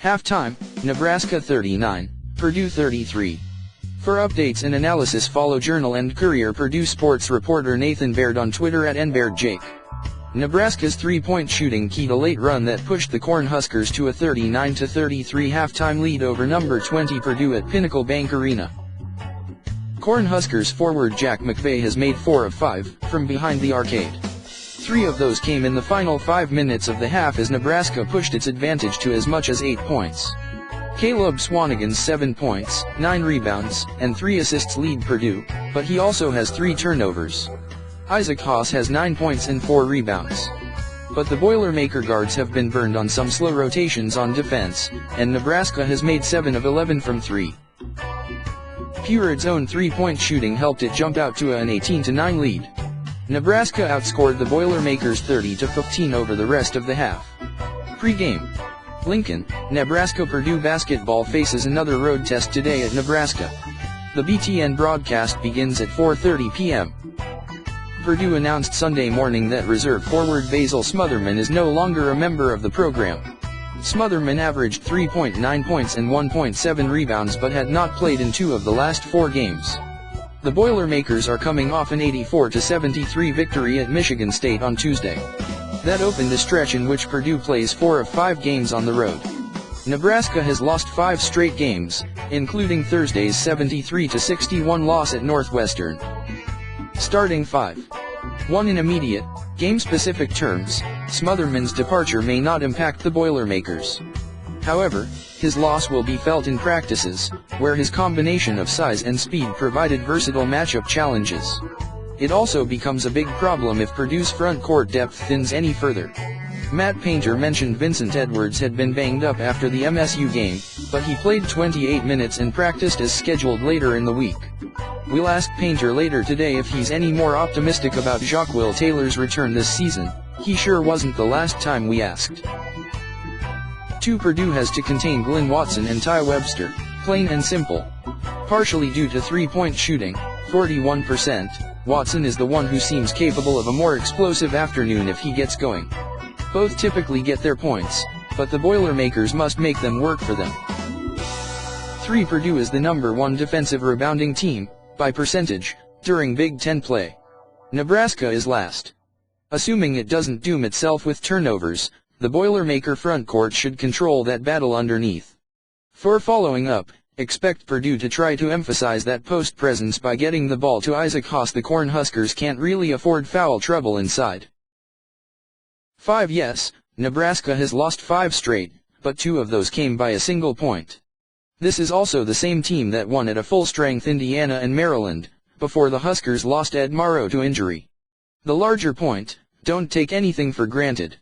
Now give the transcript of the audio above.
Halftime, Nebraska 39, Purdue 33. For updates and analysis follow Journal and Courier Purdue sports reporter Nathan Baird on Twitter at @NBairdJake. Nebraska's three-point shooting keyed a late run that pushed the Cornhuskers to a 39-33 halftime lead over number 20 Purdue at Pinnacle Bank Arena. Cornhuskers forward Jack McVay has made 4 of 5 from behind the arcade. 3 of those came in the final 5 minutes of the half as Nebraska pushed its advantage to as much as 8 points. Caleb Swanigan's 7 points, 9 rebounds, and 3 assists lead Purdue, but he also has 3 turnovers. Isaac Haas has 9 points and 4 rebounds. But the Boilermaker guards have been burned on some slow rotations on defense, and Nebraska has made 7 of 11 from 3. Pureed's own 3-point shooting helped it jump out to an 18-9 lead. Nebraska outscored the Boilermakers 30-15 over the rest of the half. Pre-game. Lincoln, Nebraska-Purdue basketball faces another road test today at Nebraska. The BTN broadcast begins at 4:30 p.m. Purdue announced Sunday morning that reserve forward Basil Smotherman is no longer a member of the program. Smotherman averaged 3.9 points and 1.7 rebounds but had not played in 2 of the last 4 games. The Boilermakers are coming off an 84-73 victory at Michigan State on Tuesday. That opened a stretch in which Purdue plays 4 of 5 games on the road. Nebraska has lost 5 straight games, including Thursday's 73-61 loss at Northwestern. Starting 5. 1 in immediate, game-specific terms, Smotherman's departure may not impact the Boilermakers. However, his loss will be felt in practices, where his combination of size and speed provided versatile matchup challenges. It also becomes a big problem if Purdue's front court depth thins any further. Matt Painter mentioned Vincent Edwards had been banged up after the MSU game, but he played 28 minutes and practiced as scheduled later in the week. We'll ask Painter later today if he's any more optimistic about Jacques Taylor's return this season. He sure wasn't the last time we asked. 2. Purdue has to contain Glenn Watson and Ty Webster, plain and simple. Partially due to three-point shooting, 41%, Watson is the one who seems capable of a more explosive afternoon if he gets going. Both typically get their points, but the Boilermakers must make them work for them. 3. Purdue is the number 1 defensive rebounding team, by percentage, during Big Ten play. Nebraska is last. Assuming it doesn't doom itself with turnovers, the Boilermaker frontcourt should control that battle underneath. For following up, expect Purdue to try to emphasize that post presence by getting the ball to Isaac Haas. The Cornhuskers can't really afford foul trouble inside. 5. Yes, Nebraska has lost 5 straight, but 2 of those came by a single point. This is also the same team that won at a full-strength Indiana and Maryland, before the Huskers lost Ed Morrow to injury. The larger point, don't take anything for granted.